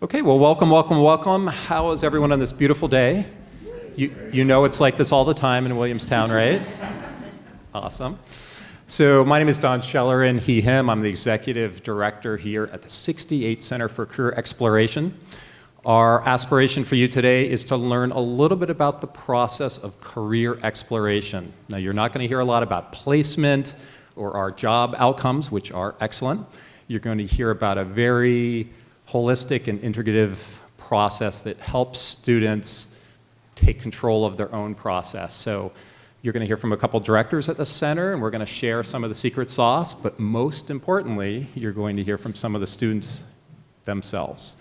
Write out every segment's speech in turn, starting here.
Okay, well, welcome, welcome, welcome. How is everyone on this beautiful day? You know it's like this all the time in Williamstown, right? Awesome. So my name is Don Scheller, he, him. I'm the executive director here at the 68 Center for Career Exploration. Our aspiration for you today is to learn a little bit about the process of career exploration. Now, you're not going to hear a lot about placement or our job outcomes, which are excellent. You're going to hear about a very holistic and integrative process that helps students take control of their own process. So you're going to hear from a couple directors at the center, and we're going to share some of the secret sauce, but most importantly, you're going to hear from some of the students themselves.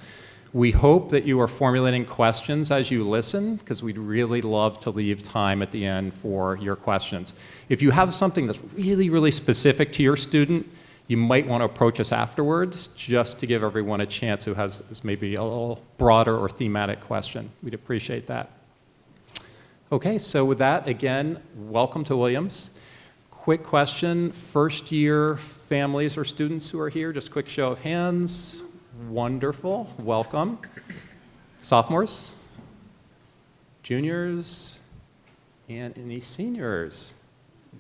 We hope that you are formulating questions as you listen, because we'd really love to leave time at the end for your questions. If you have something that's really, really specific to your student, you might want to approach us afterwards, just to give everyone a chance who has maybe a little broader or thematic question. We'd appreciate that. Okay, so with that, again, welcome to Williams. Quick question, first year families or students who are here, just quick show of hands. Wonderful, welcome. Sophomores, juniors, and any seniors.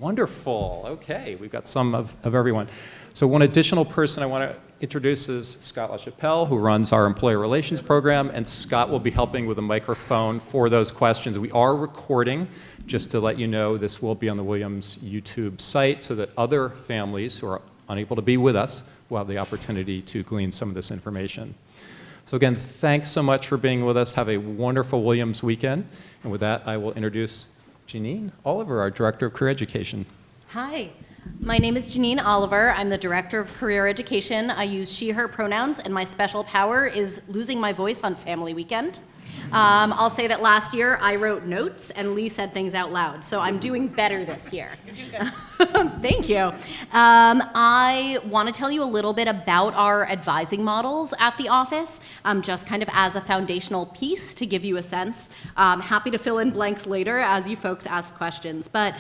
Wonderful, okay, we've got some of everyone. So one additional person I want to introduce is Scott LaChapelle, who runs our employer relations program, and Scott will be helping with a microphone for those questions. We are recording, just to let you know, this will be on the Williams YouTube site so that other families who are unable to be with us will have the opportunity to glean some of this information. So again, thanks so much for being with us. Have a wonderful Williams weekend. And with that, I will introduce Janine Oliver, our Director of Career Education. Hi. My name is Janine Oliver. I'm the Director of Career Education. I use she, her pronouns, and my special power is losing my voice on family weekend. I'll say that last year I wrote notes and Lee said things out loud, so I'm doing better this year. Thank you. I want to tell you a little bit about our advising models at the office, just kind of as a foundational piece to give you a sense. Happy to fill in blanks later as you folks ask questions, but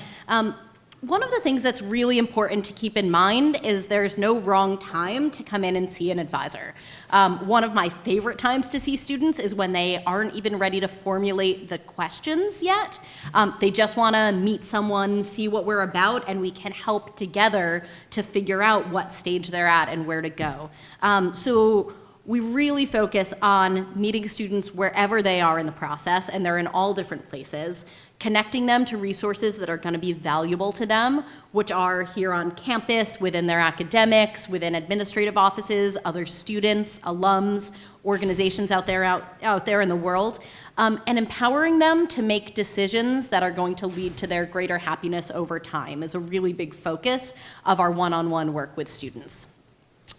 one of the things that's really important to keep in mind is there's no wrong time to come in and see an advisor. One of my favorite times to see students is when they aren't even ready to formulate the questions yet. They just want to meet someone, see what we're about, and we can help together to figure out what stage they're at and where to go. So we really focus on meeting students wherever they are in the process, and they're in all different places, connecting them to resources that are going to be valuable to them, which are here on campus, within their academics, within administrative offices, other students, alums, organizations out there in the world, and empowering them to make decisions that are going to lead to their greater happiness over time is a really big focus of our one-on-one work with students.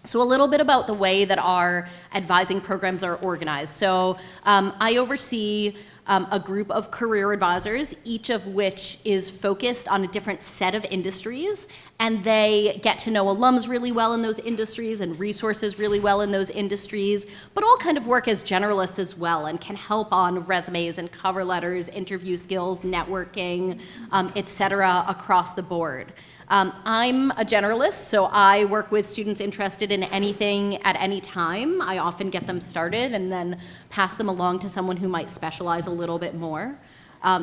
So a little bit about the way that our advising programs are organized. So I oversee a group of career advisors, each of which is focused on a different set of industries, and they get to know alums really well in those industries and resources really well in those industries, but all kind of work as generalists as well and can help on resumes and cover letters, interview skills, networking, et cetera, across the board. I'm a generalist, so I work with students interested in anything at any time. I often get them started and then pass them along to someone who might specialize a little bit more.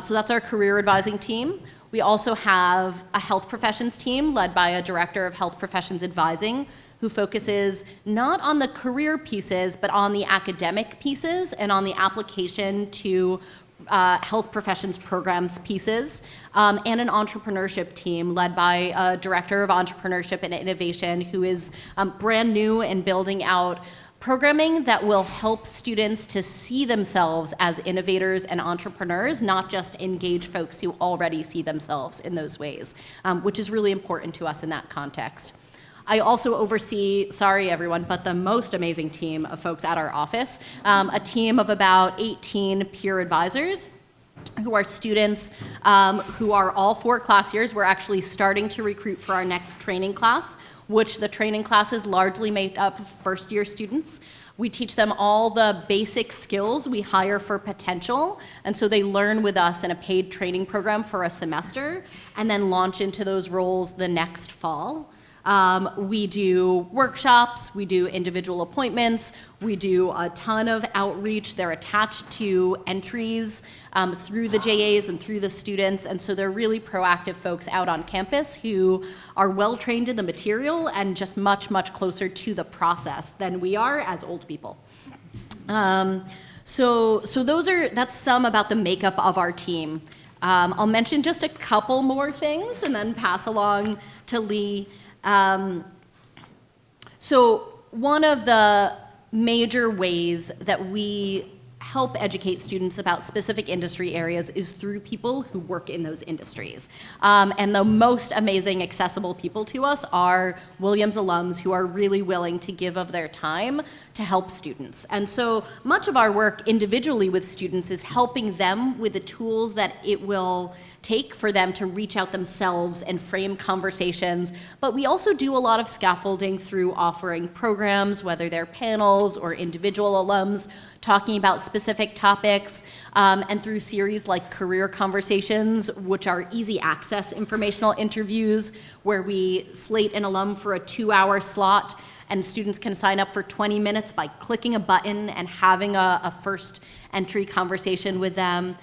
So that's our career advising team. We also have a health professions team led by a director of health professions advising who focuses not on the career pieces, but on the academic pieces and on the application to health professions programs pieces, and an entrepreneurship team led by a director of entrepreneurship and innovation who is brand new and building out programming that will help students to see themselves as innovators and entrepreneurs, not just engage folks who already see themselves in those ways, which is really important to us in that context. I also oversee, sorry everyone, but the most amazing team of folks at our office, a team of about 18 peer advisors who are students who are all 4 class years. We're actually starting to recruit for our next training class, which the training class is largely made up of first-year students. We teach them all the basic skills we hire for potential, and so they learn with us in a paid training program for a semester and then launch into those roles the next fall. We do workshops, we do individual appointments, we do a ton of outreach. They're attached to entries through the JAs and through the students, and so they're really proactive folks out on campus who are well trained in the material and just much, much closer to the process than we are as old people. So that's some about the makeup of our team. I'll mention just a couple more things and then pass along to Lee. So one of the major ways that we help educate students about specific industry areas is through people who work in those industries. And the most amazing accessible people to us are Williams alums who are really willing to give of their time to help students. And so much of our work individually with students is helping them with the tools that it will take for them to reach out themselves and frame conversations. But we also do a lot of scaffolding through offering programs, whether they're panels or individual alums talking about specific topics, and through series like Career Conversations, which are easy access informational interviews where we slate an alum for a 2-hour slot and students can sign up for 20 minutes by clicking a button and having a first entry conversation with them.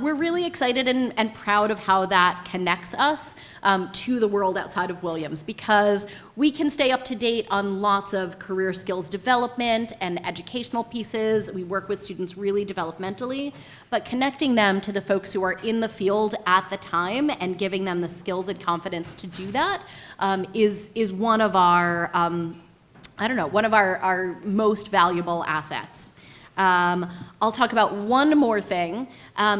We're really excited and proud of how that connects us to the world outside of Williams, because we can stay up to date on lots of career skills development and educational pieces. We work with students really developmentally, but connecting them to the folks who are in the field at the time and giving them the skills and confidence to do that is one of our one of our most valuable assets. I'll talk about one more thing.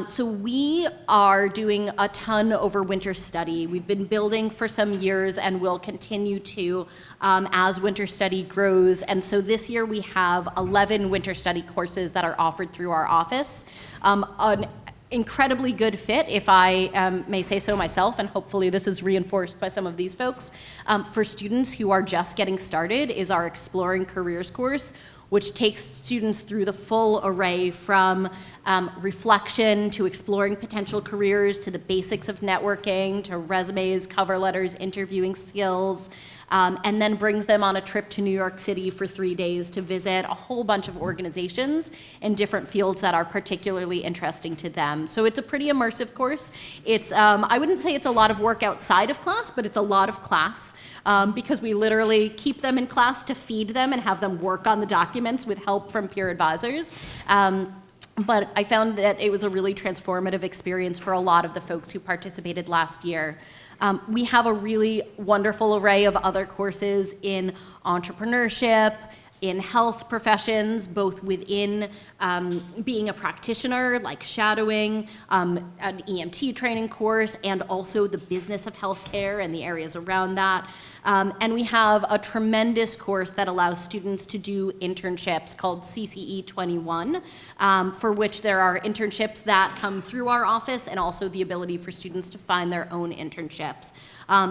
So we are doing a ton over winter study. We've been building for some years and will continue to as winter study grows. And so this year we have 11 winter study courses that are offered through our office. An incredibly good fit, if I may say so myself, and hopefully this is reinforced by some of these folks, for students who are just getting started is our Exploring Careers course, which takes students through the full array from reflection to exploring potential careers to the basics of networking to resumes, cover letters, interviewing skills, and then brings them on a trip to New York City for 3 days to visit a whole bunch of organizations in different fields that are particularly interesting to them. So it's a pretty immersive course. It's, I wouldn't say it's a lot of work outside of class, but it's a lot of class. Because we literally keep them in class to feed them and have them work on the documents with help from peer advisors. But I found that it was a really transformative experience for a lot of the folks who participated last year. We have a really wonderful array of other courses in entrepreneurship, in health professions, both within being a practitioner, like shadowing, an EMT training course, and also the business of healthcare and the areas around that. And we have a tremendous course that allows students to do internships called CCE 21, for which there are internships that come through our office and also the ability for students to find their own internships.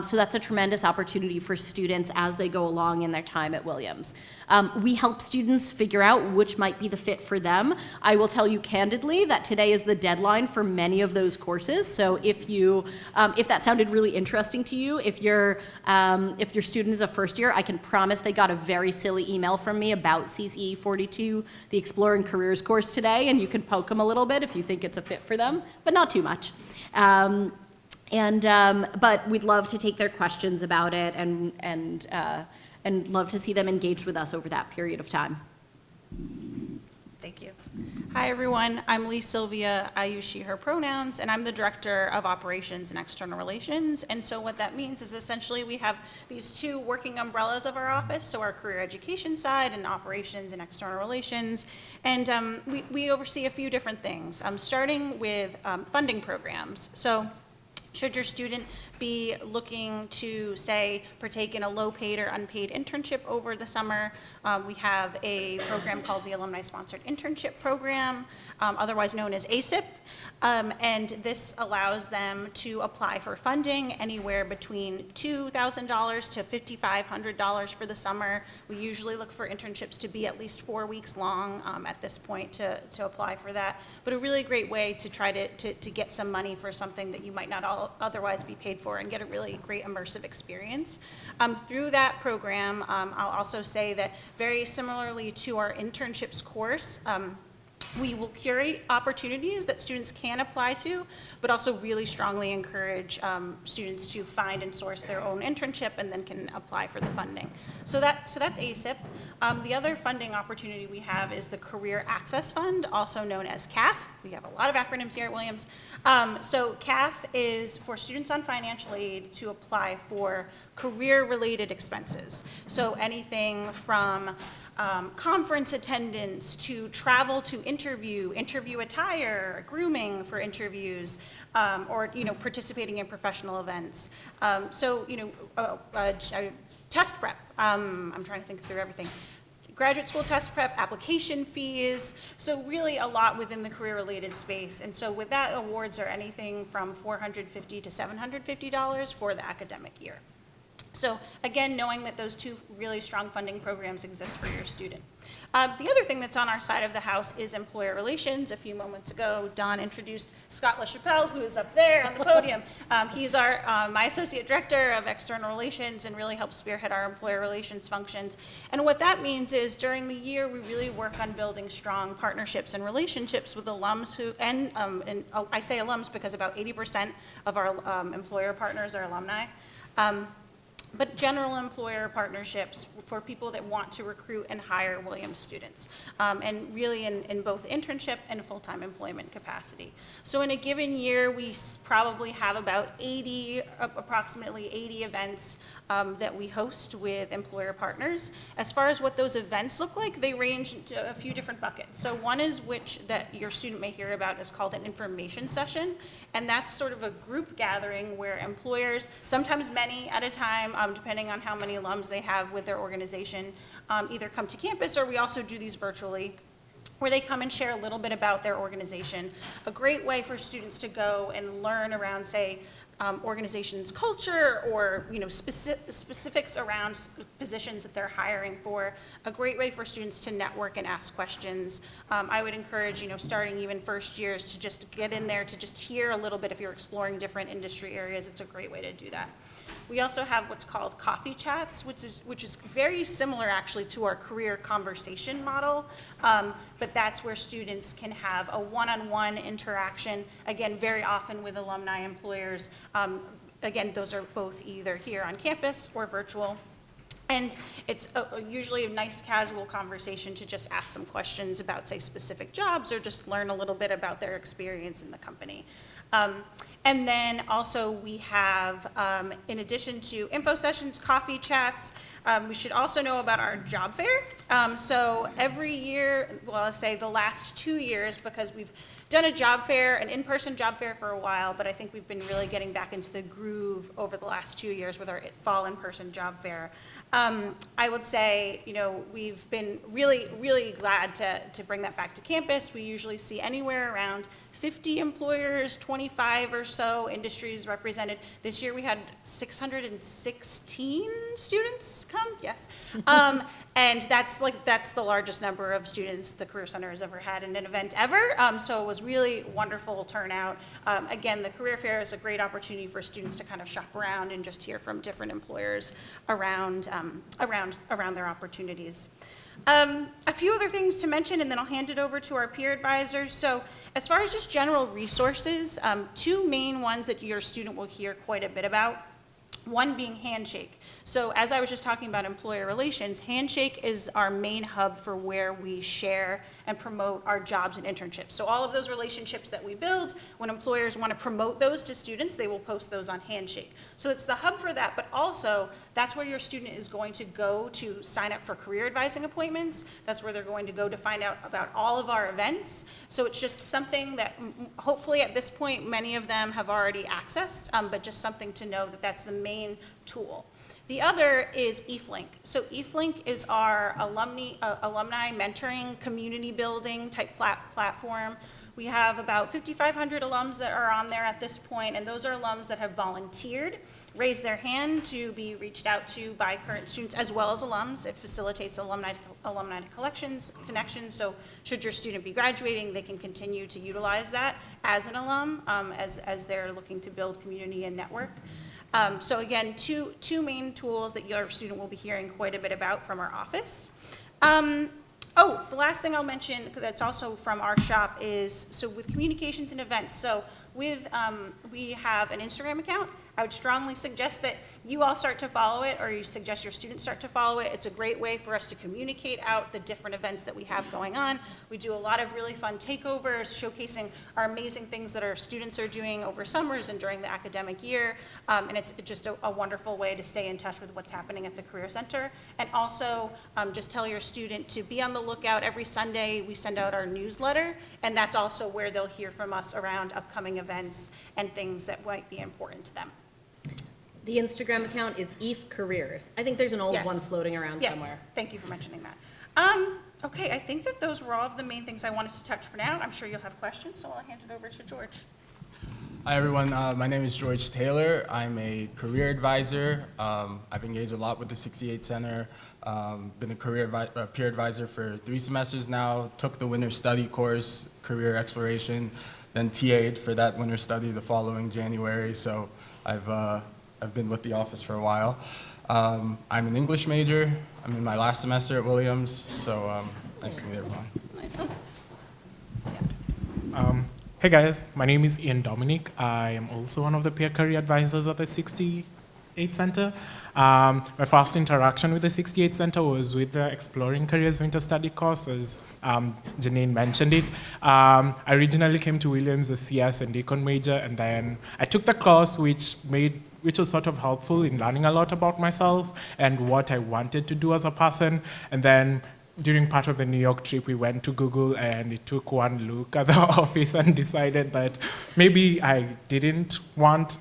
So that's a tremendous opportunity for students as they go along in their time at Williams. We help students figure out which might be the fit for them. I will tell you candidly that today is the deadline for many of those courses. So if that sounded really interesting to you, if your student is a first year, I can promise they got a very silly email from me about CCE 42, the Exploring Careers course today, and you can poke them a little bit if you think it's a fit for them, but not too much. But we'd love to take their questions about it and love to see them engaged with us over that period of time. Thank you. Hi, everyone. I'm Lee Sylvia. I use she, her pronouns, and I'm the Director of Operations and External Relations. And so what that means is essentially we have these two working umbrellas of our office, so our career education side and operations and external relations. And we oversee a few different things, starting with funding programs. So should your student be looking to, say, partake in a low-paid or unpaid internship over the summer, we have a program called the Alumni Sponsored Internship Program, otherwise known as ASIP, and this allows them to apply for funding anywhere between $2,000 to $5,500 for the summer. We usually look for internships to be at least 4 weeks long at this point to apply for that, but a really great way to try to get some money for something that you might not otherwise be paid for for and get a really great immersive experience. Through that program, I'll also say that very similarly to our internships course, we will curate opportunities that students can apply to, but also really strongly encourage students to find and source their own internship and then can apply for the funding. So that's ASIP. The other funding opportunity we have is the Career Access Fund, also known as CAF. We have a lot of acronyms here at Williams. So CAF is for students on financial aid to apply for career-related expenses. So anything from conference attendance to travel to interview attire, grooming for interviews, or participating in professional events. Test prep. I'm trying to think through everything. Graduate school test prep, application fees, so really a lot within the career-related space. And so with that, awards are anything from $450 to $750 for the academic year. So again, knowing that those two really strong funding programs exist for your student. The other thing that's on our side of the house is employer relations. A few moments ago, Don introduced Scott LaChapelle, who is up there on the podium. He's my associate director of external relations and really helps spearhead our employer relations functions. And what that means is during the year, we really work on building strong partnerships and relationships with alums and I say alums because about 80% of our employer partners are alumni. But general employer partnerships for people that want to recruit and hire Williams students, and really in both internship and full-time employment capacity. So in a given year, we probably have about approximately 80 events that we host with employer partners. As far as what those events look like, they range into a few different buckets. So one is that your student may hear about is called an information session, and that's sort of a group gathering where employers, sometimes many at a time, depending on how many alums they have with their organization, either come to campus or we also do these virtually, where they come and share a little bit about their organization. A great way for students to go and learn around, say, organization's culture or specifics around positions that they're hiring for. A great way for students to network and ask questions. I would encourage starting even first years to just get in there to just hear a little bit. If you're exploring different industry areas, it's a great way to do that. We also have what's called coffee chats, which is very similar actually to our career conversation model, but that's where students can have a one-on-one interaction, again, very often with alumni employers. Again, those are both either here on campus or virtual. And it's usually a nice casual conversation to just ask some questions about, say, specific jobs or just learn a little bit about their experience in the company. And then also we have, in addition to info sessions, coffee chats, we should also know about our job fair. So every year, well, I'll say the last 2 years, because we've done a job fair, an in-person job fair for a while, but I think we've been really getting back into the groove over the last 2 years with our fall in-person job fair. I would say, we've been really, really glad to bring that back to campus. We usually see anywhere around 50 employers, 25 or so industries represented. This year we had 616 students come, yes. And that's the largest number of students the Career Center has ever had in an event ever. So it was really wonderful turnout. Again, the Career Fair is a great opportunity for students to kind of shop around and just hear from different employers around their opportunities. A few other things to mention, and then I'll hand it over to our peer advisors. So as far as just general resources, two main ones that your student will hear quite a bit about. One being Handshake. So as I was just talking about employer relations, Handshake is our main hub for where we share and promote our jobs and internships. So all of those relationships that we build, when employers want to promote those to students, they will post those on Handshake. So it's the hub for that, but also that's where your student is going to go to sign up for career advising appointments. That's where they're going to go to find out about all of our events. So it's just something that hopefully at this point many of them have already accessed, but just something to know that that's the main tool. The other is eFlink. So eFlink is our alumni mentoring, community building type platform. We have about 5,500 alums that are on there at this point, and those are alums that have volunteered, raised their hand to be reached out to by current students as well as alums. It facilitates alumni connections. So should your student be graduating, they can continue to utilize that as an alum as they're looking to build community and network. So again, two main tools that your student will be hearing quite a bit about from our office. Oh, the last thing I'll mention that's also from our shop is, so with communications and events, so with, we have an Instagram account. I would strongly suggest that you all start to follow it, or you suggest your students start to follow it. It's a great way for us to communicate out the different events that we have going on. We do a lot of really fun takeovers, showcasing our amazing things that our students are doing over summers and during the academic year. And it's just a wonderful way to stay in touch with what's happening at the Career Center. And also, just tell your student to be on the lookout. Every Sunday, we send out our newsletter, and that's also where they'll hear from us around upcoming events and things that might be important to them. The Instagram account is EAF Careers. I think there's an old Yes. one floating around Yes, somewhere. thank you for mentioning that. Okay, I think that those were all of the main things I wanted to touch for now. I'm sure you'll have questions, so I'll hand it over to George. Hi, everyone. My name is George Taylor. I'm a career advisor. I've engaged a lot with the 68 Center. Been a peer advisor for 3 semesters now. Took the winter study course, career exploration, then TA'd for that winter study the following January. So I've been with the office for a while. I'm an English major. I'm in my last semester at Williams. So nice to meet everyone. I know. Hey guys, my name is Ian Dominic. I am also one of the peer career advisors at the 68 Center. My first interaction with the 68 Center was with the Exploring Careers Winter Study course, as Janine mentioned it. I originally came to Williams as CS and Econ major, and then I took the course, which was sort of helpful in learning a lot about myself and what I wanted to do as a person. And then during part of the New York trip, we went to Google and it took one look at the office and decided that maybe I didn't want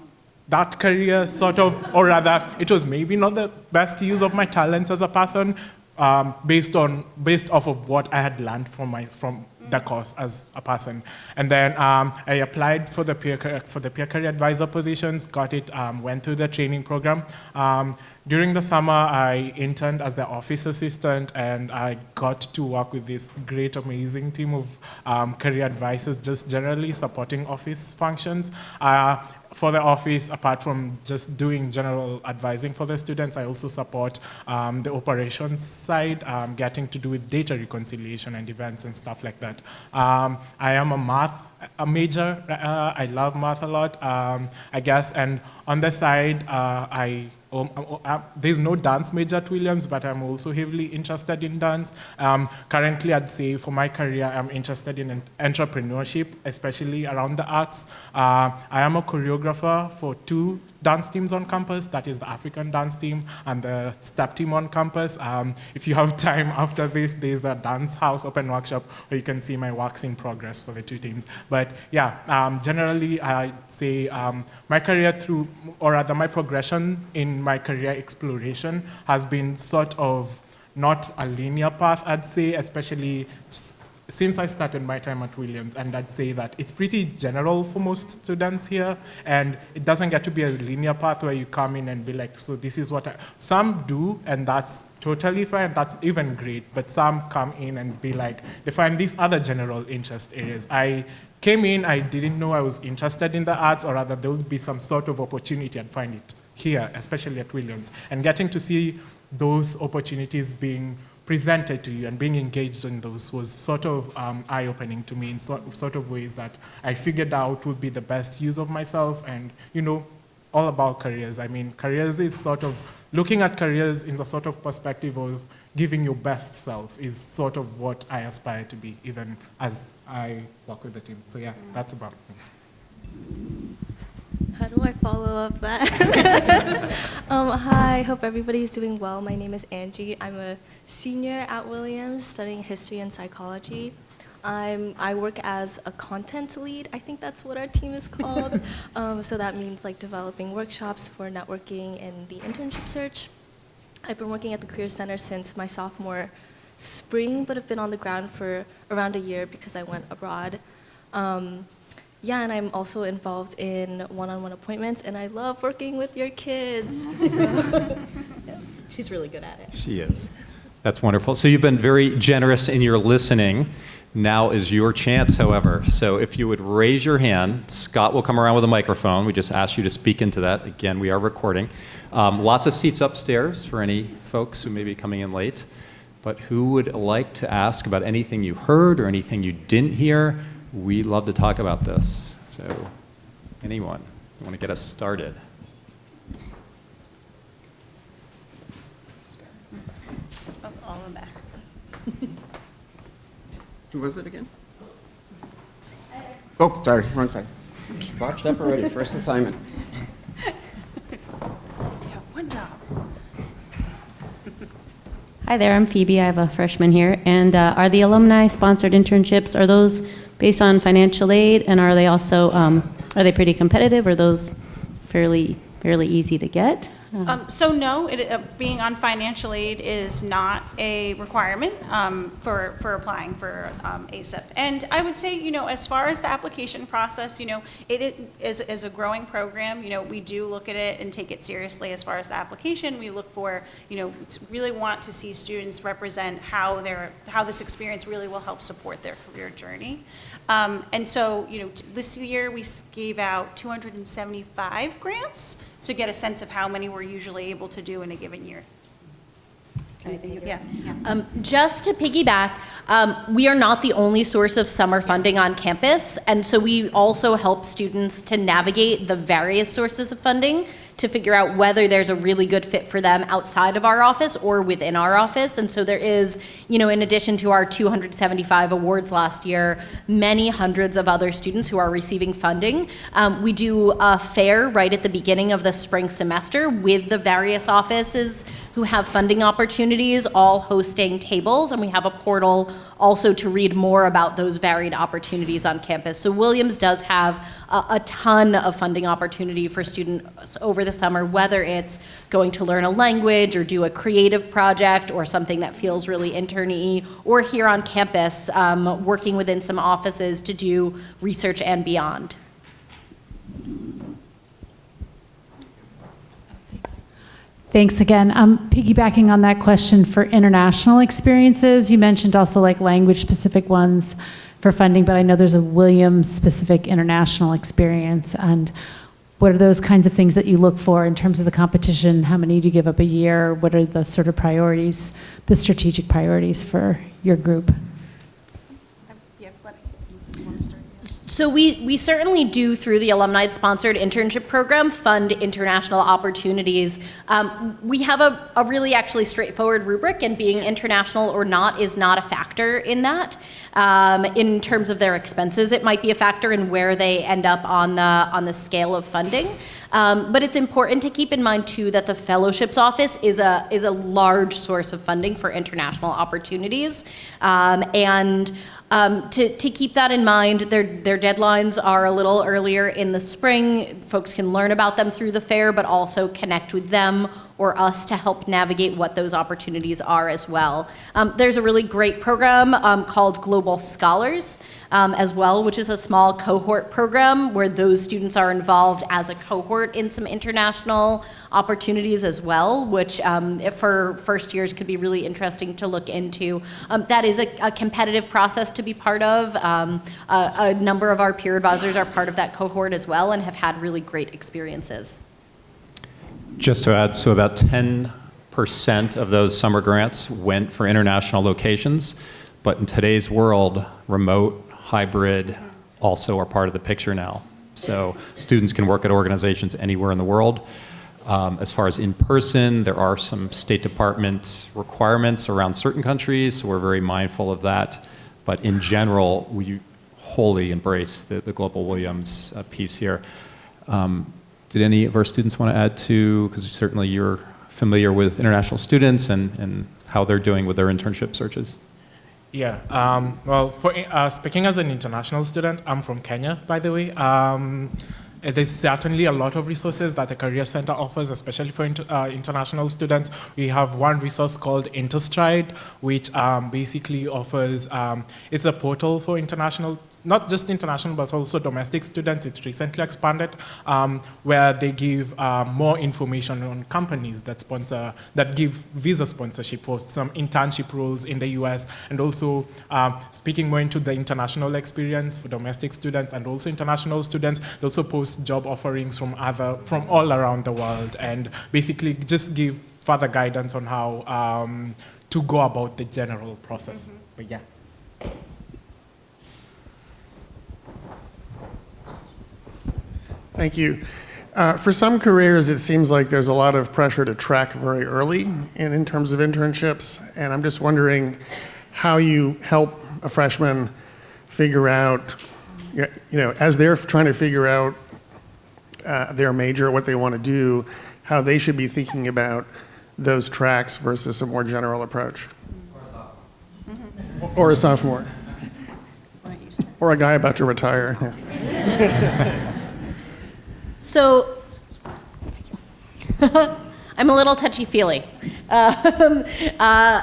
that career sort of, or rather, it was maybe not the best use of my talents as a person, based off of what I had learned from the course as a person. And then I applied for the peer career advisor positions, got it, went through the training program. During the summer, I interned as the office assistant, and I got to work with this great, amazing team of career advisors, just generally supporting office functions. For the office, apart from just doing general advising for the students, I also support the operations side, getting to do with data reconciliation and events and stuff like that. I am a major. I love math a lot, I guess, and on the side, there's no dance major at Williams, but I'm also heavily interested in dance. Currently, I'd say for my career, I'm interested in entrepreneurship, especially around the arts. I am a choreographer for 2 dance teams on campus. That is the African dance team and the step team on campus. If you have time after this, there's a dance house open workshop where you can see my works in progress for the 2 teams. But yeah, generally I'd say my career through, or rather my progression in my career exploration has been sort of not a linear path, I'd say, especially since I started my time at Williams, and I'd say that it's pretty general for most students here, and it doesn't get to be a linear path where you come in and be like, so this is what some do, and that's totally fine, that's even great, but some come in and be like, they find these other general interest areas. I came in, I didn't know I was interested in the arts, or rather there would be some sort of opportunity, I'd find it here, especially at Williams, and getting to see those opportunities being presented to you and being engaged in those was sort of eye-opening to me in sort of ways that I figured out would be the best use of myself. And, you know, all about careers. I mean, careers is sort of, looking at careers in the sort of perspective of giving your best self is sort of what I aspire to be, even as I work with the team. So yeah, that's about me. How do I follow up that? Hi, hope everybody's doing well. My name is Angie. I'm a senior at Williams studying history and psychology. I work as a content lead. I think that's what our team is called. So that means like developing workshops for networking and the internship search. I've been working at the Career Center since my sophomore spring, but have been on the ground for around a year because I went abroad. Yeah, and I'm also involved in one-on-one appointments, and I love working with your kids. So, yeah. She's really good at it. She is. That's wonderful. So you've been very generous in your listening. Now is your chance, however. So if you would raise your hand, Scott will come around with a microphone. We just ask you to speak into that. Again, we are recording. Lots of seats upstairs for any folks who may be coming in late. But who would like to ask about anything you heard or anything you didn't hear? We'd love to talk about this. So anyone want to get us started? Oh, all in back. Who was it again? Oh, sorry, wrong side. Botched up already, first assignment. Yeah, one job. Hi there, I'm Phoebe. I have a freshman here. And are the alumni-sponsored internships, are those based on financial aid? And are they also, are they pretty competitive? Or are those fairly easy to get? So no, being on financial aid is not a requirement for applying for ASIP. And I would say, as far as the application process, it is a growing program. We do look at it and take it seriously as far as the application. We look for, really want to see students represent how this experience really will help support their career journey. And so, this year we gave out 275 grants to get a sense of how many we're usually able to do in a given year. Yeah. Just to piggyback, we are not the only source of summer funding on campus, and so we also help students to navigate the various sources of funding to figure out whether there's a really good fit for them outside of our office or within our office. And so there is, in addition to our 275 awards last year, many hundreds of other students who are receiving funding. We do a fair right at the beginning of the spring semester with the various offices who have funding opportunities, all hosting tables, and we have a portal also to read more about those varied opportunities on campus. So Williams does have a ton of funding opportunity for students over the summer, whether it's going to learn a language or do a creative project or something that feels really intern-y, or here on campus, working within some offices to do research and beyond. Thanks again. Piggybacking on that question for international experiences, you mentioned also like language-specific ones for funding, but I know there's a Williams-specific international experience. And what are those kinds of things that you look for in terms of the competition? How many do you give up a year? What are the sort of priorities, the strategic priorities for your group? So we certainly do, through the alumni-sponsored internship program, fund international opportunities. We have a really actually straightforward rubric, and being international or not is not a factor in that. In terms of their expenses, it might be a factor in where they end up on the scale of funding. But it's important to keep in mind too that the fellowships office is a large source of funding for international opportunities, and to keep that in mind, their deadlines are a little earlier in the spring. Folks can learn about them through the fair, but also connect with them or us to help navigate what those opportunities are as well. There's a really great program called Global Scholars as well, which is a small cohort program where those students are involved as a cohort in some international opportunities as well, which for first years could be really interesting to look into. That is a competitive process to be part of. A number of our peer advisors are part of that cohort as well and have had really great experiences. Just to add, so about 10% of those summer grants went for international locations, but in today's world, remote, hybrid also are part of the picture now. So students can work at organizations anywhere in the world. As far as in person, there are some State Department requirements around certain countries, so we're very mindful of that. But in general, we wholly embrace the Global Williams piece here. Did any of our students want to add to, because certainly you're familiar with international students and how they're doing with their internship searches? Yeah, well, speaking as an international student, I'm from Kenya, by the way. There's certainly a lot of resources that the Career Center offers, especially for international students. We have one resource called Interstride, which basically offers, it's a portal for international, not just international, but also domestic students. It's recently expanded, where they give more information on companies that sponsor, that give visa sponsorship for some internship roles in the US, and also speaking more into the international experience for domestic students and also international students. They also post job offerings from all around the world, and basically just give further guidance on how to go about the general process. But yeah. Thank you. For some careers, it seems like there's a lot of pressure to track very early in terms of internships, and I'm just wondering how you help a freshman figure out, as they're trying to figure out their major, what they want to do, how they should be thinking about those tracks versus a more general approach. Or a sophomore. Or a guy about to retire. Yeah. So, I'm a little touchy-feely.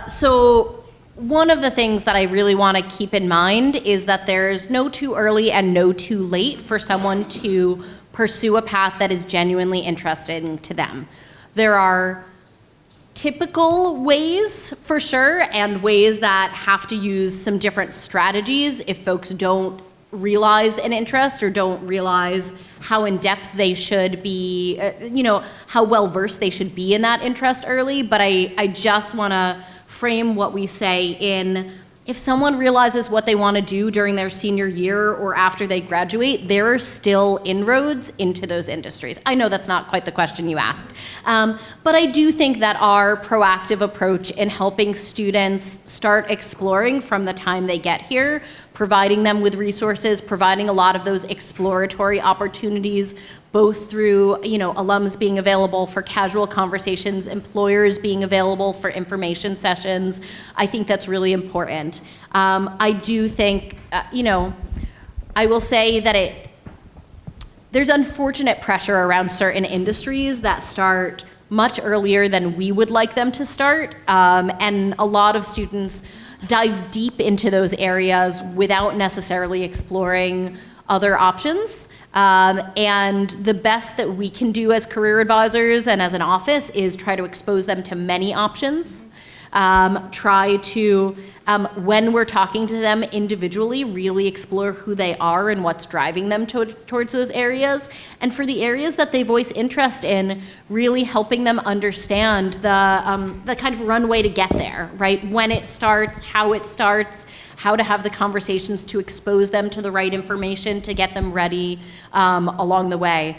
So one of the things that I really want to keep in mind is that there's no too early and no too late for someone to pursue a path that is genuinely interesting to them. There are typical ways, for sure, and ways that have to use some different strategies if folks don't realize an interest or don't realize how in-depth they should be, how well-versed they should be in that interest early. But I just want to frame what we say in, if someone realizes what they want to do during their senior year or after they graduate, there are still inroads into those industries. I know that's not quite the question you asked, but I do think that our proactive approach in helping students start exploring from the time they get here, providing them with resources, providing a lot of those exploratory opportunities, both through alums being available for casual conversations, employers being available for information sessions. I think that's really important. I do think, I will say that there's unfortunate pressure around certain industries that start much earlier than we would like them to start, and a lot of students dive deep into those areas without necessarily exploring other options. And the best that we can do as career advisors and as an office is try to expose them to many options. Try to, when we're talking to them individually, really explore who they are and what's driving them towards those areas. And for the areas that they voice interest in, really helping them understand the kind of runway to get there, right? When it starts, how to have the conversations to expose them to the right information to get them ready along the way.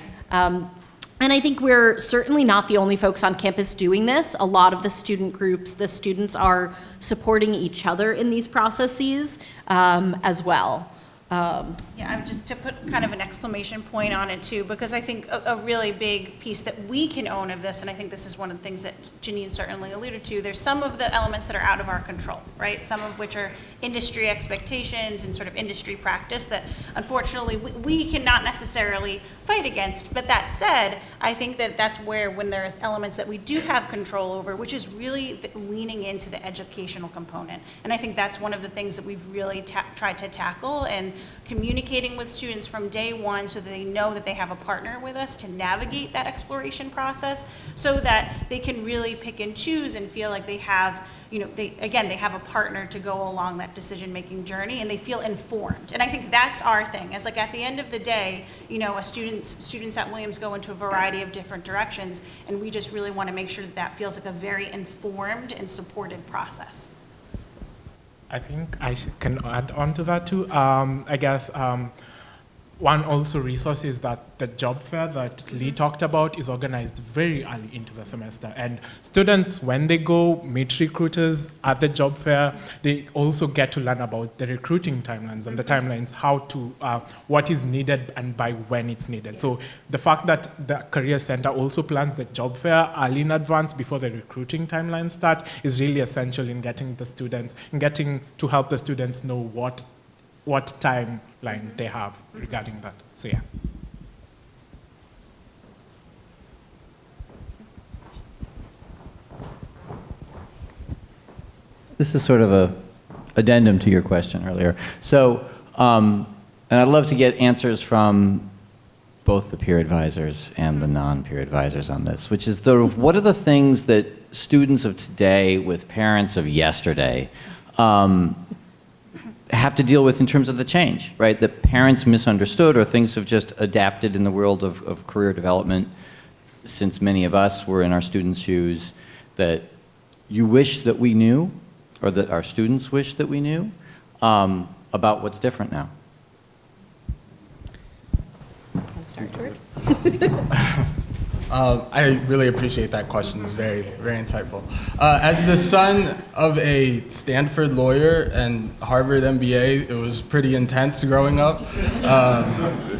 And I think we're certainly not the only folks on campus doing this. A lot of the student groups, the students are supporting each other in these processes as well. Yeah, just to put kind of an exclamation point on it too, because I think a really big piece that we can own of this, and I think this is one of the things that Janine certainly alluded to, there's some of the elements that are out of our control, right? Some of which are industry expectations and sort of industry practice that unfortunately we cannot necessarily fight against. But that said, I think that that's where, when there are elements that we do have control over, which is really leaning into the educational component. And I think that's one of the things that we've really tried to tackle, and communicating with students from day one so that they know that they have a partner with us to navigate that exploration process, so that they can really pick and choose and feel like they have, they have a partner to go along that decision-making journey, and they feel informed. And I think that's our thing, is like at the end of the day, students at Williams go into a variety of different directions, and we just really want to make sure that that feels like a very informed and supported process. I think I can add on to that too. I guess one also resource is that the job fair that Lee talked about is organized very early into the semester. And students, when they go meet recruiters at the job fair, they also get to learn about the recruiting timelines and the timelines, how to, what is needed and by when it's needed. So the fact that the Career Center also plans the job fair early in advance before the recruiting timelines start is really essential in getting to help the students know what timeline they have regarding that. So yeah. this is sort of a addendum to your question earlier. So, and I'd love to get answers from both the peer advisors and the non-peer advisors on this, which is what are the things that students of today with parents of yesterday have to deal with in terms of the change, right? That parents misunderstood or things have just adapted in the world of career development since many of us were in our students' shoes, that you wish that we knew, or that our students wish that we knew, about what's different now. I really appreciate that question. It's very, very insightful. As the son of a Stanford lawyer and Harvard MBA, it was pretty intense growing up.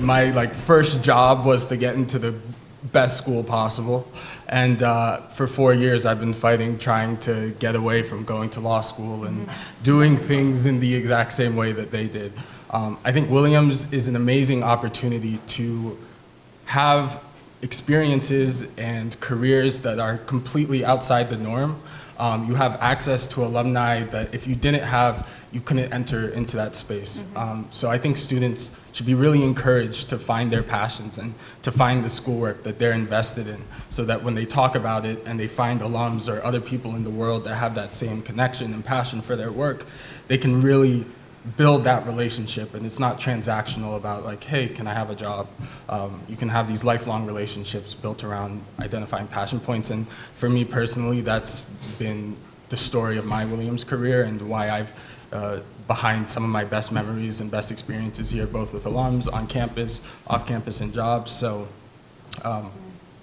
My first job was to get into the best school possible, and for 4 years I've been fighting, trying to get away from going to law school and doing things in the exact same way that they did. I think Williams is an amazing opportunity to have experiences and careers that are completely outside the norm. You have access to alumni that if you didn't have, you couldn't enter into that space. So I think students should be really encouraged to find their passions and to find the schoolwork that they're invested in, so that when they talk about it and they find alums or other people in the world that have that same connection and passion for their work, they can really build that relationship, and it's not transactional about like, hey, can I have a job? You can have these lifelong relationships built around identifying passion points, and for me personally, that's been the story of my Williams career and why I've behind some of my best memories and best experiences here, both with alums, on campus, off campus, and jobs. So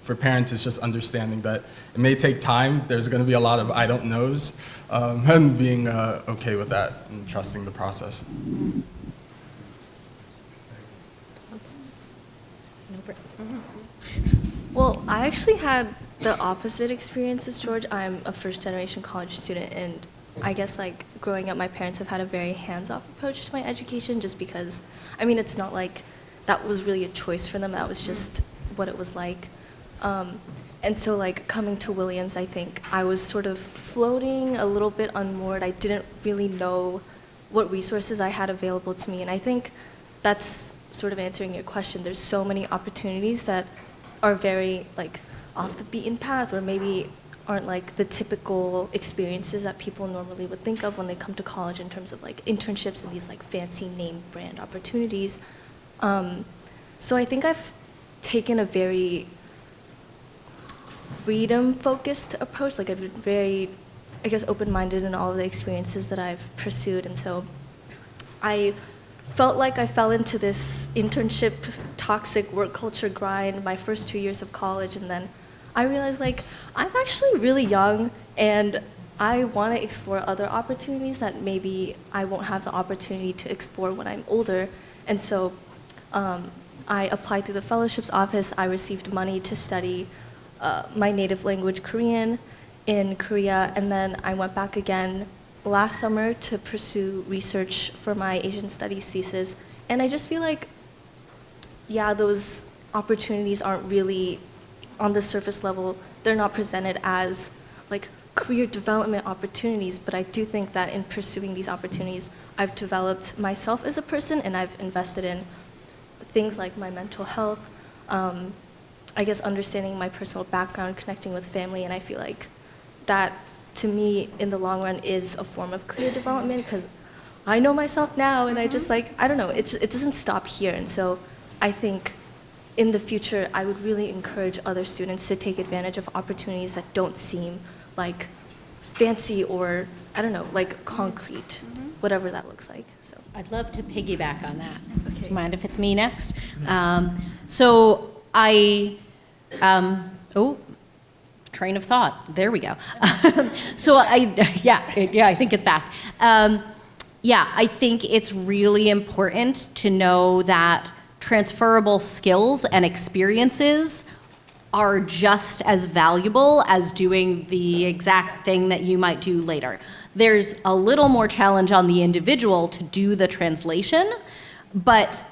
for parents, it's just understanding that it may take time. There's going to be a lot of I don't knows, and being okay with that and trusting the process. Well, I actually had the opposite experience as George. I'm a first-generation college student, and I guess like growing up, my parents have had a very hands-off approach to my education, just because, I mean, it's not like that was really a choice for them. That was just what it was like. And so like coming to Williams, I think I was sort of floating a little bit unmoored. I didn't really know what resources I had available to me. And I think that's sort of answering your question. There's so many opportunities that are very like off the beaten path, or maybe aren't like the typical experiences that people normally would think of when they come to college in terms of like internships and these like fancy name brand opportunities. So I think I've taken a very freedom-focused approach. Like I've been very, I guess, open-minded in all of the experiences that I've pursued. And so I felt like I fell into this internship, toxic work culture grind my first 2 years of college. And then I realized like, I'm actually really young and I want to explore other opportunities that maybe I won't have the opportunity to explore when I'm older. And so I applied through the fellowships office. I received money to study my native language, Korean, in Korea, and then I went back again last summer to pursue research for my Asian studies thesis. And I just feel like, yeah, those opportunities aren't really on the surface level. They're not presented as like career development opportunities, but I do think that in pursuing these opportunities, I've developed myself as a person, and I've invested in things like my mental health, I guess understanding my personal background, connecting with family, and I feel like that, to me, in the long run, is a form of career development, because I know myself now, and I just like, I don't know, it doesn't stop here. And so I think in the future, I would really encourage other students to take advantage of opportunities that don't seem like fancy or, I don't know, like concrete, whatever that looks like. So I'd love to piggyback on that. Okay. Do you mind if it's me next? So I, train of thought. There we go. So I think it's back. I think it's really important to know that transferable skills and experiences are just as valuable as doing the exact thing that you might do later. There's a little more challenge on the individual to do the translation, but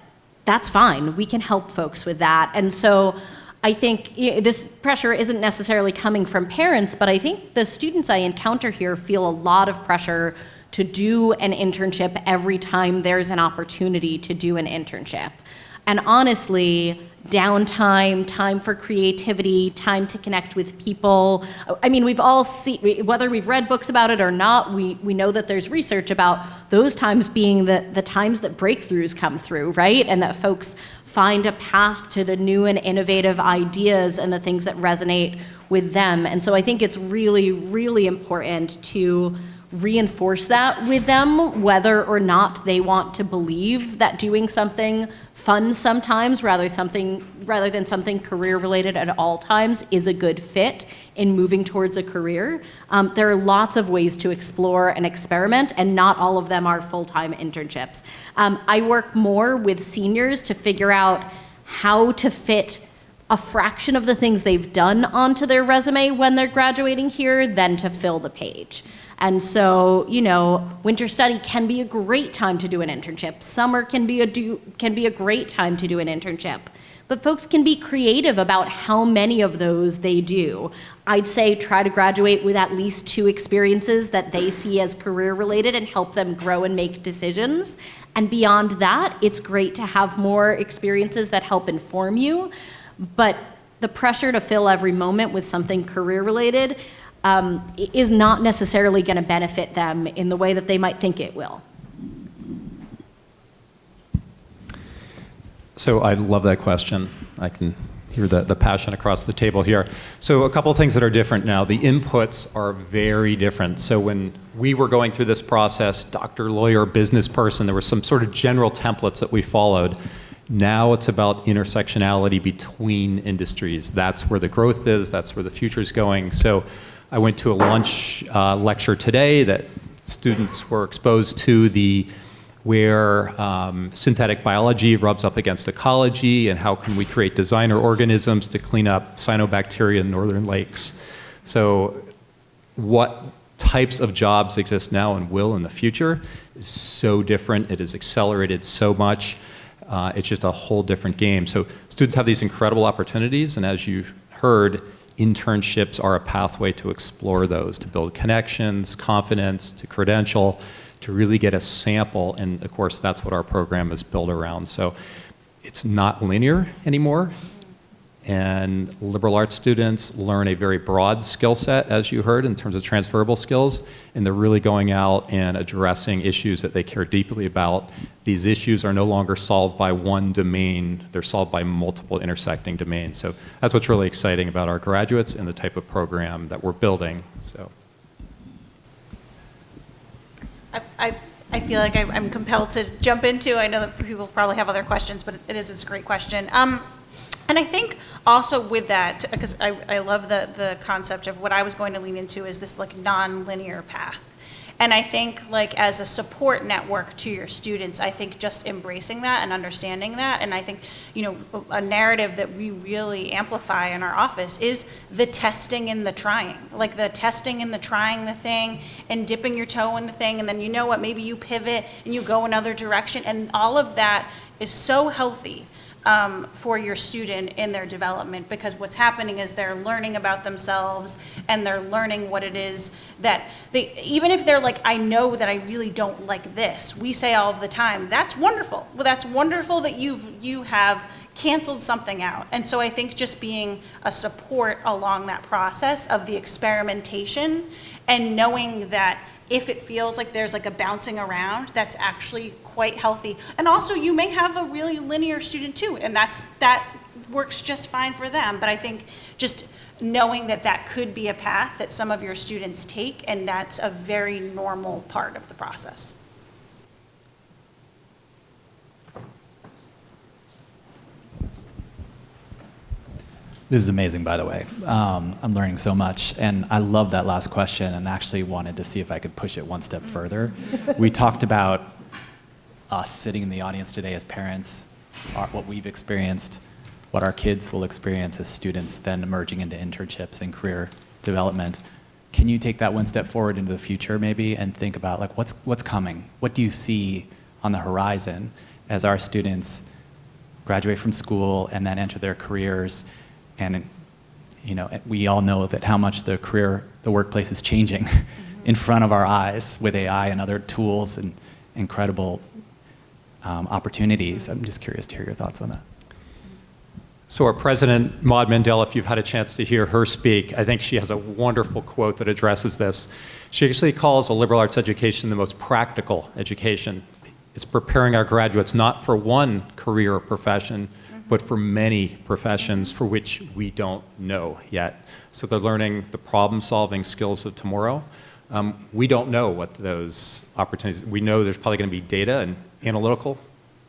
that's fine. We can help folks with that. And so I think this pressure isn't necessarily coming from parents, but I think the students I encounter here feel a lot of pressure to do an internship every time there's an opportunity to do an internship. And honestly, downtime, time for creativity, time to connect with people. I mean, we've all seen, whether we've read books about it or not, we know that there's research about those times being the times that breakthroughs come through, right? And that folks find a path to the new and innovative ideas and the things that resonate with them. And so I think it's really, really important to reinforce that with them, whether or not they want to believe that doing something fun sometimes rather than something career related at all times is a good fit in moving towards a career. There are lots of ways to explore and experiment, and not all of them are full-time internships. I work more with seniors to figure out how to fit a fraction of the things they've done onto their resume when they're graduating here than to fill the page. And so, winter study can be a great time to do an internship. Summer can be a great time to do an internship. But folks can be creative about how many of those they do. I'd say try to graduate with at least 2 experiences that they see as career related and help them grow and make decisions. And beyond that, it's great to have more experiences that help inform you. But the pressure to fill every moment with something career related is not necessarily going to benefit them in the way that they might think it will. So I love that question. I can hear the passion across the table here. So a couple of things that are different now. The inputs are very different. So when we were going through this process, doctor, lawyer, business person, there were some sort of general templates that we followed. Now it's about intersectionality between industries. That's where the growth is. That's where the future is going. So I went to a lunch lecture today that students were exposed to where synthetic biology rubs up against ecology, and how can we create designer organisms to clean up cyanobacteria in northern lakes. So what types of jobs exist now and will in the future is so different. It has accelerated so much. It's just a whole different game. So students have these incredible opportunities, and as you heard, internships are a pathway to explore those, to build connections, confidence, to credential, to really get a sample. And of course, that's what our program is built around. So it's not linear anymore. And liberal arts students learn a very broad skill set, as you heard, in terms of transferable skills. And they're really going out and addressing issues that they care deeply about. These issues are no longer solved by one domain. They're solved by multiple intersecting domains. So that's what's really exciting about our graduates and the type of program that we're building. So. I feel like I'm compelled to jump into. I know that people probably have other questions, but it's a great question. And I think also with that, because I love the concept of what I was going to lean into is this like non-linear path. And I think like as a support network to your students, I think just embracing that and understanding that, and I think, a narrative that we really amplify in our office is the testing and the trying. Like the testing and the trying the thing and dipping your toe in the thing, and then maybe you pivot and you go another direction, and all of that is so healthy for your student in their development, because what's happening is they're learning about themselves and they're learning what it is that even if they're like, I know that I really don't like this, we say all of the time, that's wonderful. Well, that's wonderful that you have canceled something out. And so I think just being a support along that process of the experimentation and knowing that if it feels like there's like a bouncing around, that's actually quite healthy. And also you may have a really linear student too, and that works just fine for them. But I think just knowing that could be a path that some of your students take, and that's a very normal part of the process. This is amazing, by the way. I'm learning so much, and I love that last question, and actually wanted to see if I could push it one step further. We talked about us sitting in the audience today as parents, what we've experienced, what our kids will experience as students, then emerging into internships and career development. Can you take that one step forward into the future, maybe, and think about like what's coming? What do you see on the horizon as our students graduate from school and then enter their careers? And we all know that how much the workplace is changing in front of our eyes with AI and other tools and incredible opportunities. I'm just curious to hear your thoughts on that. So our president, Maud Mandela, if you've had a chance to hear her speak, I think she has a wonderful quote that addresses this. She actually calls a liberal arts education the most practical education. It's preparing our graduates not for one career or profession, but for many professions for which we don't know yet. So they're learning the problem-solving skills of tomorrow. We don't know what those opportunities, we know there's probably going to be data and analytical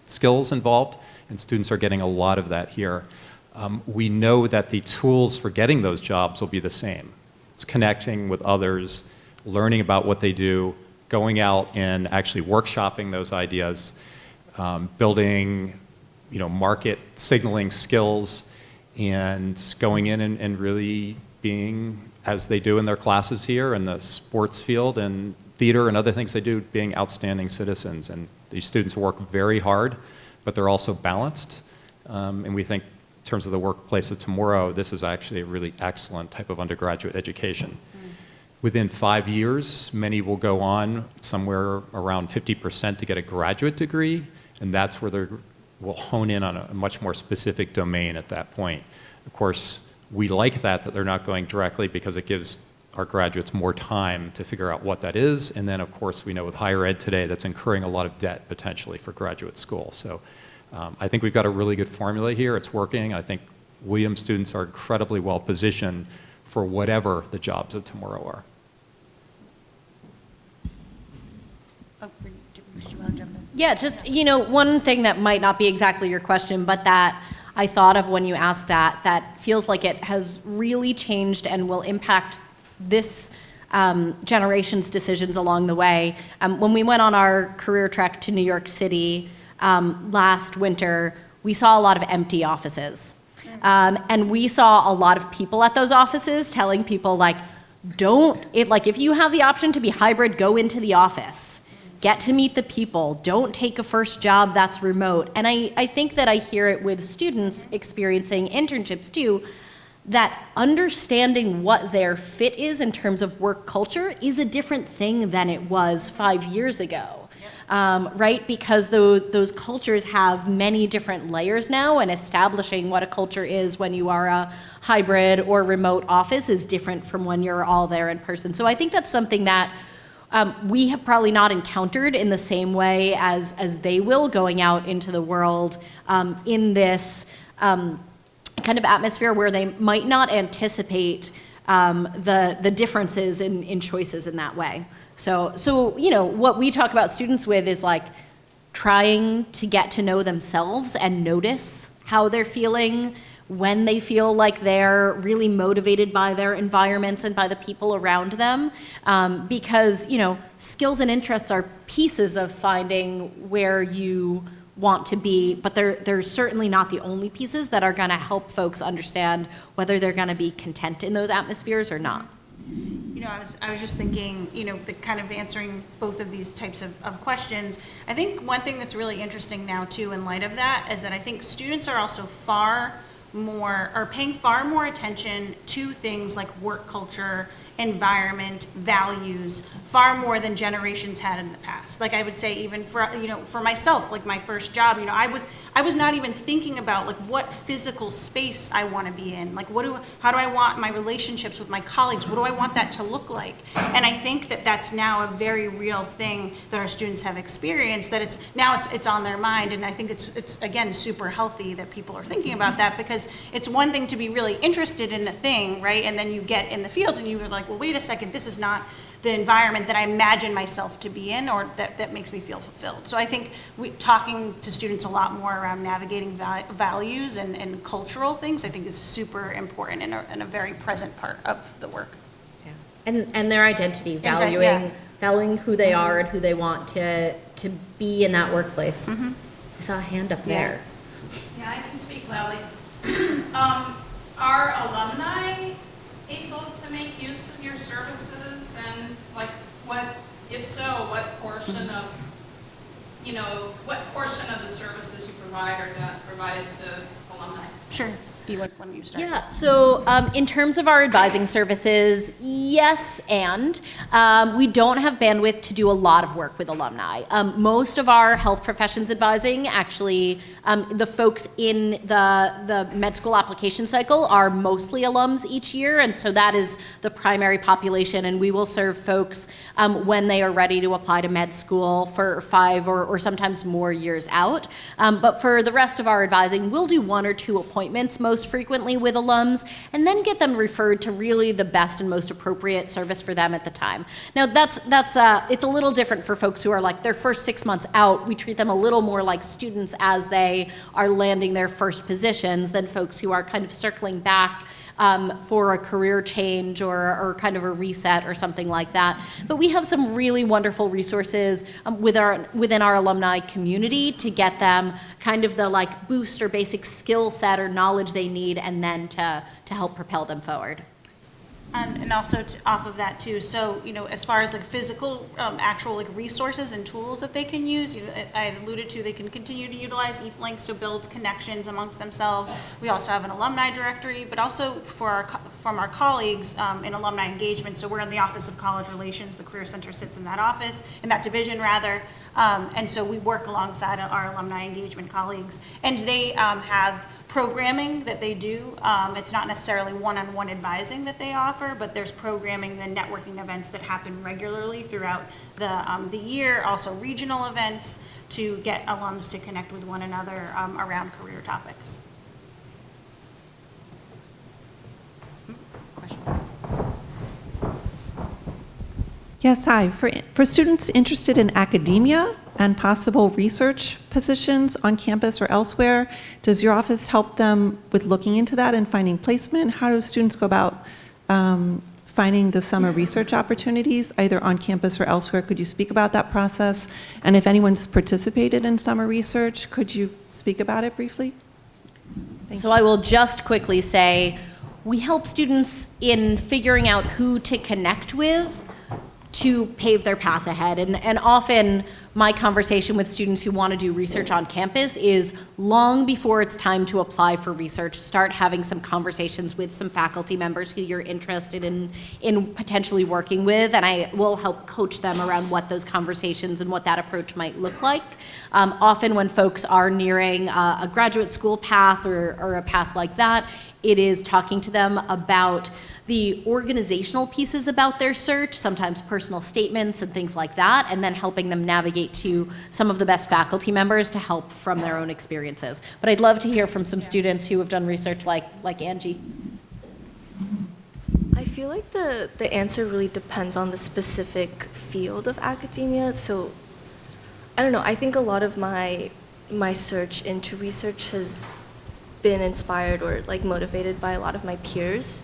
skills involved, and students are getting a lot of that here. We know that the tools for getting those jobs will be the same. It's connecting with others, learning about what they do, going out and actually workshopping those ideas, building market signaling skills, and going in and really being, as they do in their classes here, in the sports field and theater and other things they do, being outstanding citizens. And these students work very hard, but they're also balanced. And we think in terms of the workplace of tomorrow, this is actually a really excellent type of undergraduate education. Within 5 years, many will go on, somewhere around 50% to get a graduate degree, and that's where they will hone in on a much more specific domain at that point. Of course, we like that they're not going directly, because it gives our graduates more time to figure out what that is. And then, of course, we know with higher ed today, that's incurring a lot of debt potentially for graduate school. So I think we've got a really good formula here. It's working. I think Williams students are incredibly well positioned for whatever the jobs of tomorrow are. Yeah, just, one thing that might not be exactly your question, but that I thought of when you asked that feels like it has really changed and will impact this generation's decisions along the way. When we went on our career trek to New York City last winter, we saw a lot of empty offices. And we saw a lot of people at those offices telling people, if you have the option to be hybrid, go into the office. Get to meet the people. Don't take a first job that's remote. And I think that I hear it with students experiencing internships too, that understanding what their fit is in terms of work culture is a different thing than it was 5 years ago. Right? Because those cultures have many different layers now, and establishing what a culture is when you are a hybrid or remote office is different from when you're all there in person. So I think that's something that we have probably not encountered in the same way as they will, going out into the world in this kind of atmosphere where they might not anticipate the differences in choices in that way. So what we talk about students with is trying to get to know themselves and notice how they're feeling when they feel like they're really motivated by their environments and by the people around them, because skills and interests are pieces of finding where you want to be, but they're certainly not the only pieces that are going to help folks understand whether they're going to be content in those atmospheres or not. I was just thinking, the kind of answering both of these types of questions. I think one thing that's really interesting now too, in light of that, is that I think students are also paying far more attention to things like work culture, environment, values, far more than generations had in the past. I would say even for myself, my first job, I was not even thinking about what physical space I want to be in. How do I want my relationships with my colleagues? What do I want that to look like? And I think that that's now a very real thing that our students have experienced, that it's on their mind. And I think it's again, super healthy that people are thinking about that, because it's one thing to be really interested in a thing, right? And then you get in the field and you're well, wait a second, this is not the environment that I imagine myself to be in, or that makes me feel fulfilled. So I think talking to students a lot more around navigating values and cultural things, I think is super important and a very present part of the work. Yeah. And their identity, valuing who they are and who they want to be in that workplace. Mm-hmm. I saw a hand up there. Yeah, I can speak loudly. Are alumni able to make use of your services, and if so, what portion of the services you provide are provided to alumni? Sure. Why don't you start? Yeah, so in terms of our advising services, yes, and we don't have bandwidth to do a lot of work with alumni. Most of our health professions advising, actually, the folks in the med school application cycle are mostly alums each year, and so that is the primary population, and we will serve folks when they are ready to apply to med school for 5 or sometimes more years out. But for the rest of our advising, we'll do 1 or 2 appointments most frequently with alums, and then get them referred to really the best and most appropriate service for them at the time. Now it's a little different for folks who are like their first 6 months out. We treat them a little more like students as they are landing their first positions than folks who are kind of circling back for a career change or kind of a reset or something like that. But we have some really wonderful resources within our alumni community to get them kind of the like boost or basic skill set or knowledge they need, and then to help propel them forward. And also off of that too, so, as far as like physical, actual like resources and tools that they can use, I had alluded to, they can continue to utilize eFlinks to build connections amongst themselves. We also have an alumni directory, but also from our colleagues in alumni engagement. So we're in the Office of College Relations. The Career Center sits in that office, in that division rather. And so we work alongside our alumni engagement colleagues, and they have programming that they do. It's not necessarily one-on-one advising that they offer, but there's programming and networking events that happen regularly throughout the year, also regional events to get alums to connect with one another around career topics. Question? Yes, hi. For students interested in academia and possible research positions on campus or elsewhere, does your office help them with looking into that and finding placement? How do students go about finding the summer research opportunities, either on campus or elsewhere? Could you speak about that process? And if anyone's participated in summer research, could you speak about it briefly? So I will just quickly say, we help students in figuring out who to connect with to pave their path ahead. And often my conversation with students who want to do research on campus is long before it's time to apply for research, start having some conversations with some faculty members who you're interested in potentially working with, and I will help coach them around what those conversations and what that approach might look like. Often when folks are nearing a graduate school path or a path like that, it is talking to them about the organizational pieces about their search, sometimes personal statements and things like that, and then helping them navigate to some of the best faculty members to help from their own experiences. But I'd love to hear from some students who have done research like Angie. I feel like the answer really depends on the specific field of academia. So I don't know, I think a lot of my search into research has been inspired or like motivated by a lot of my peers.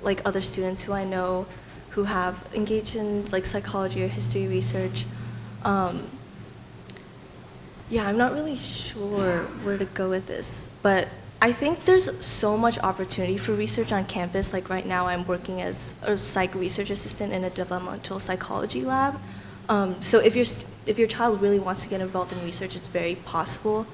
Like other students who I know who have engaged in like psychology or history research. Yeah, I'm not really sure where to go with this, but I think there's so much opportunity for research on campus. Like right now I'm working as a psych research assistant in a developmental psychology lab. So if your child really wants to get involved in research, it's very possible.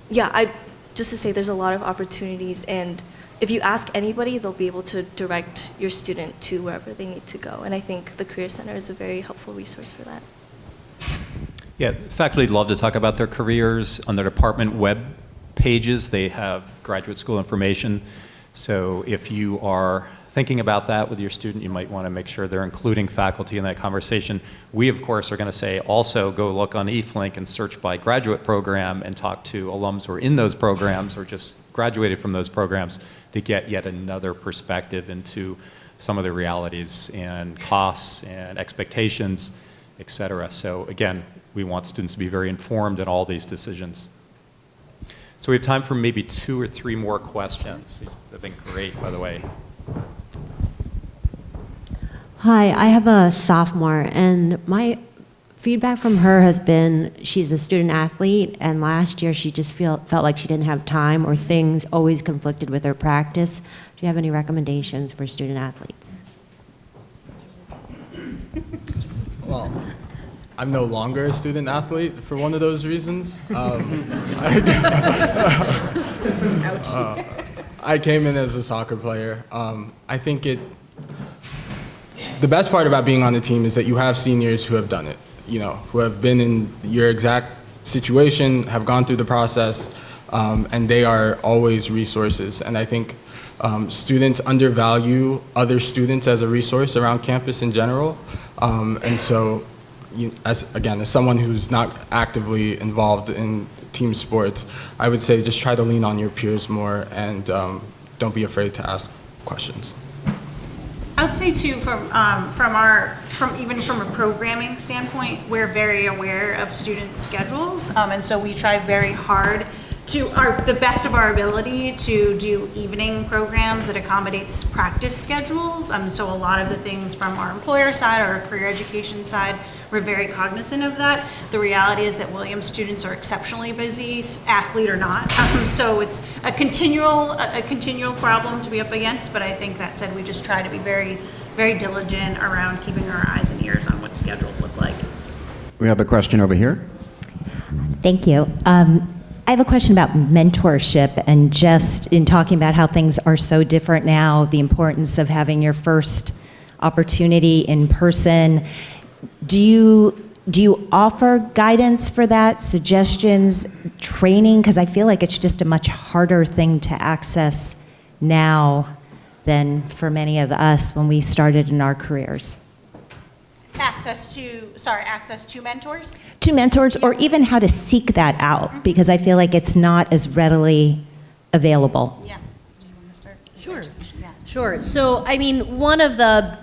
Yeah, just to say there's a lot of opportunities, and if you ask anybody, they'll be able to direct your student to wherever they need to go. And I think the Career Center is a very helpful resource for that. Yeah, faculty love to talk about their careers on their department web pages. They have graduate school information. So if you are thinking about that with your student, you might want to make sure they're including faculty in that conversation. We, of course, are going to say also go look on eFlink and search by graduate program and talk to alums who are in those programs or just graduated from those programs to get yet another perspective into some of the realities and costs and expectations, et cetera. So again, we want students to be very informed in all these decisions. So we have time for maybe 2 or 3 more questions. These have been great, by the way. Hi, I have a sophomore, and my feedback from her has been she's a student athlete, and last year she just felt like she didn't have time or things always conflicted with her practice. Do you have any recommendations for student athletes? Well, I'm no longer a student athlete for one of those reasons. I came in as a soccer player. I think the best part about being on the team is that you have seniors who have done it, who have been in your exact situation, have gone through the process, and they are always resources. And I think students undervalue other students as a resource around campus in general. And so, as someone who's not actively involved in team sports, I would say just try to lean on your peers more and don't be afraid to ask questions. I would say too, from even from a programming standpoint, we're very aware of student schedules, and so we try very hard to the best of our ability to do evening programs that accommodates practice schedules. So a lot of the things from our employer side or our career education side, we're very cognizant of that. The reality is that Williams students are exceptionally busy, athlete or not. So it's a continual problem to be up against. But I think that said, we just try to be very, very diligent around keeping our eyes and ears on what schedules look like. We have a question over here. Thank you. I have a question about mentorship, and just in talking about how things are so different now, the importance of having your first opportunity in person. Do you offer guidance for that, suggestions, training? Because I feel like it's just a much harder thing to access now than for many of us when we started in our careers. Access to mentors? To mentors, or even how to seek that out, because I feel like it's not as readily available. Yeah. Do you want to start? Sure. Yeah. Sure. So, I mean, one of the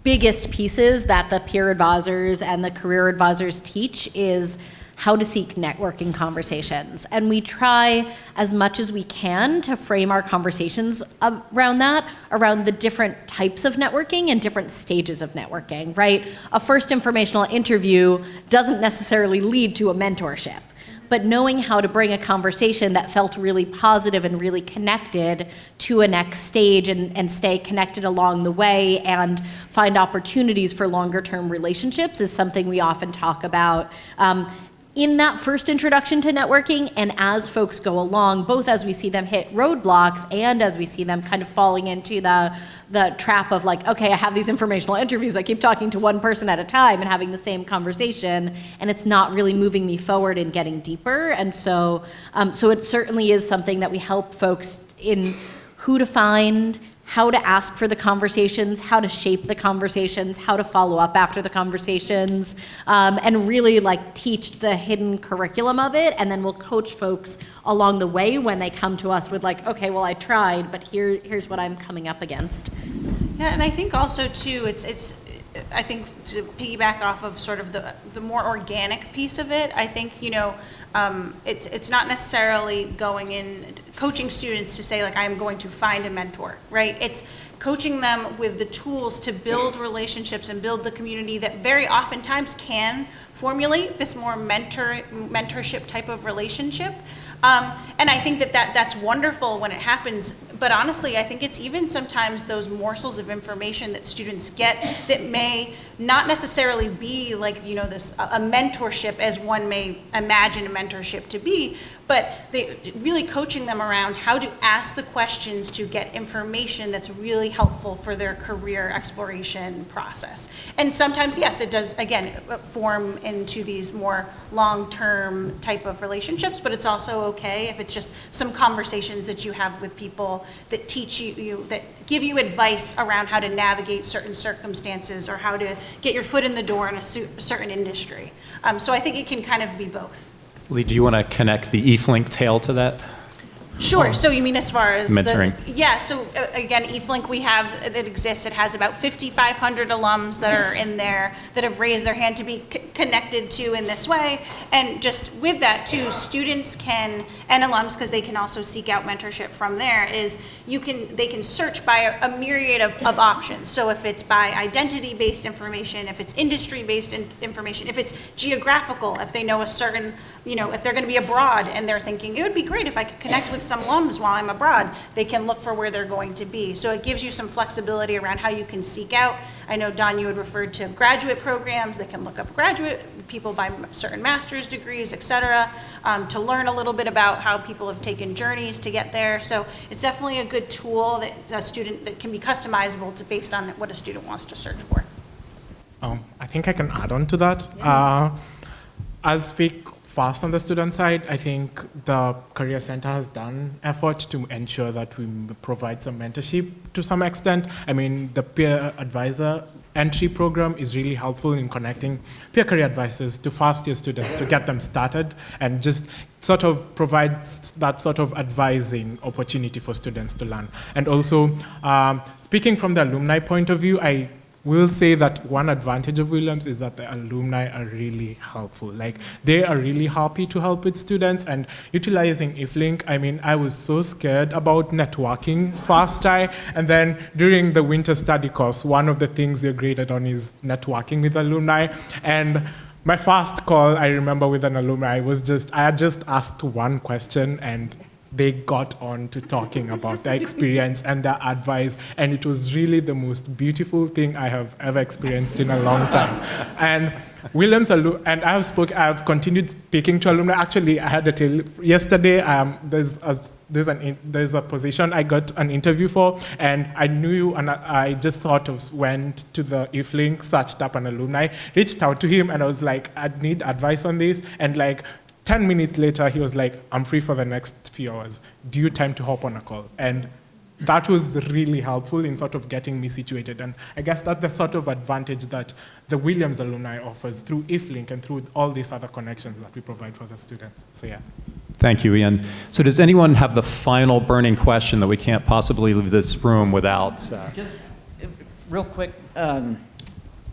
biggest pieces that the peer advisors and the career advisors teach is how to seek networking conversations. And we try as much as we can to frame our conversations around that, around the different types of networking and different stages of networking, right? A first informational interview doesn't necessarily lead to a mentorship, but knowing how to bring a conversation that felt really positive and really connected to a next stage and stay connected along the way and find opportunities for longer term relationships is something we often talk about. In that first introduction to networking, and as folks go along, both as we see them hit roadblocks and as we see them kind of falling into the trap of like, okay, I have these informational interviews, I keep talking to one person at a time and having the same conversation, and it's not really moving me forward and getting deeper. And so it certainly is something that we help folks in who to find, how to ask for the conversations, how to shape the conversations, how to follow up after the conversations, and really like teach the hidden curriculum of it. And then we'll coach folks along the way when they come to us with like, okay, well, I tried, but here's what I'm coming up against. Yeah, and I think also too, I think to piggyback off of sort of the more organic piece of it, I think, it's not necessarily going in, coaching students to say like, I'm going to find a mentor, right? It's coaching them with the tools to build relationships and build the community that very oftentimes can formulate this more mentorship type of relationship. And I think that's wonderful when it happens, but honestly, I think it's even sometimes those morsels of information that students get that may not necessarily be like, this a mentorship as one may imagine a mentorship to be, but really coaching them around how to ask the questions to get information that's really helpful for their career exploration process. And sometimes, yes, it does, again, form into these more long-term type of relationships, but it's also okay if it's just some conversations that you have with people that teach you that give you advice around how to navigate certain circumstances or how to get your foot in the door in a certain industry. So I think it can kind of be both. Lee, do you want to connect the eFlink tail to that? Sure. So you mean as far as mentoring? So again, eFlink we have that exists. It has about 5,500 alums that are in there that have raised their hand to be connected to in this way. And just with that too, students can, and alums, because they can also seek out mentorship from there, they can search by a myriad of options. So if it's by identity-based information, if it's industry-based information, if it's geographical, if they know a certain, if they're going to be abroad and they're thinking, it would be great if I could connect with some alums while I'm abroad, they can look for where they're going to be. So it gives you some flexibility around how you can seek out. I know, Don, you had referred to graduate programs. They can look up people by certain master's degrees, et cetera, to learn a little bit about how people have taken journeys to get there. So it's definitely a good tool that can be customizable based on what a student wants to search for. I think I can add on to that. I'll speak fast on the student side. I think the Career Center has done effort to ensure that we provide some mentorship to some extent. I mean, the peer advisor entry program is really helpful in connecting peer career advisors to first-year students to get them started and just sort of provides that sort of advising opportunity for students to learn. And also, speaking from the alumni point of view, I will say that one advantage of Williams is that the alumni are really helpful. Like, they are really happy to help with students, and utilizing IFLink, I mean, I was so scared about networking first time, and then during the winter study course, one of the things you're graded on is networking with alumni. And my first call, I remember with an alumni, I had just asked one question, and they got on to talking about their experience and their advice, and it was really the most beautiful thing I have ever experienced in a long time. And Williams, and I've continued speaking to alumni. Actually, I had a tale yesterday. There's a position I got an interview for, and I knew, and I just sort of went to the IFLink, searched up an alumni, reached out to him, and I was like, I need advice on this, and like 10 minutes later, he was like, I'm free for the next few hours. Do you have time to hop on a call? And that was really helpful in sort of getting me situated. And I guess that's the sort of advantage that the Williams alumni offers through IFLink and through all these other connections that we provide for the students. So yeah. Thank you, Ian. So does anyone have the final burning question that we can't possibly leave this room without? Just real quick,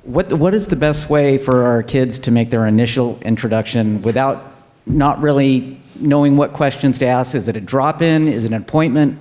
what is the best way for our kids to make their initial introduction without not really knowing what questions to ask? Is it a drop-in? Is it an appointment?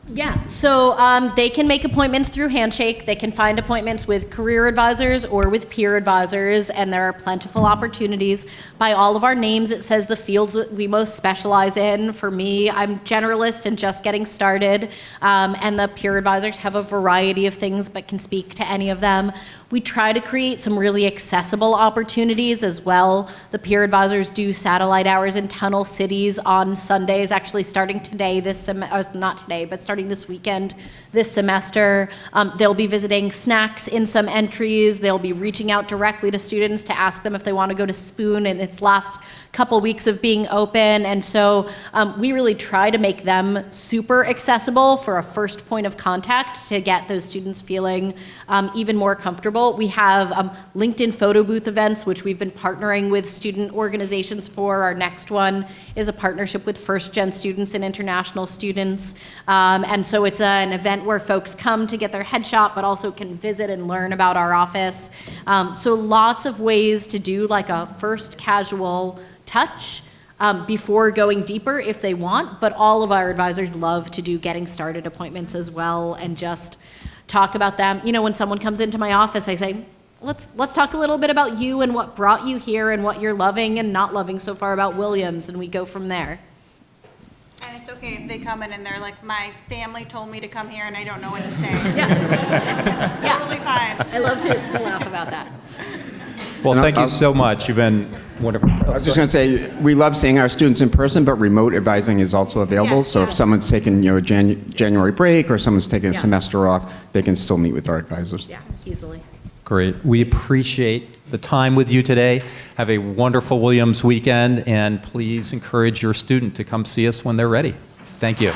Yeah, so they can make appointments through Handshake. They can find appointments with career advisors or with peer advisors, and there are plentiful opportunities. By all of our names, it says the fields that we most specialize in. For me, I'm generalist and just getting started, and the peer advisors have a variety of things but can speak to any of them. We try to create some really accessible opportunities as well. The peer advisors do satellite hours in tunnel cities on Sundays, actually starting today, not today, but starting this weekend, this semester. They'll be visiting snacks in some entries. They'll be reaching out directly to students to ask them if they want to go to Spoon in its last couple weeks of being open. And so we really try to make them super accessible for a first point of contact to get those students feeling even more comfortable. We have LinkedIn photo booth events, which we've been partnering with student organizations for. Our next one is a partnership with first-gen students and international students. And so it's an event where folks come to get their headshot, but also can visit and learn about our office. So lots of ways to do like a first casual touch before going deeper if they want, but all of our advisors love to do getting started appointments as well and just talk about them. You know, when someone comes into my office, I say, let's talk a little bit about you and what brought you here and what you're loving and not loving so far about Williams, and we go from there. And it's okay if they come in and they're like, my family told me to come here and I don't know what to say. Yeah. Totally fine. I love to laugh about that. Well, thank you so much. You've been wonderful. I was just going to say, we love seeing our students in person, but remote advising is also available. Yes, so if someone's taking a January break or someone's taking a semester off, they can still meet with our advisors. Yeah, easily. Great. We appreciate the time with you today. Have a wonderful Williams weekend, and please encourage your student to come see us when they're ready. Thank you.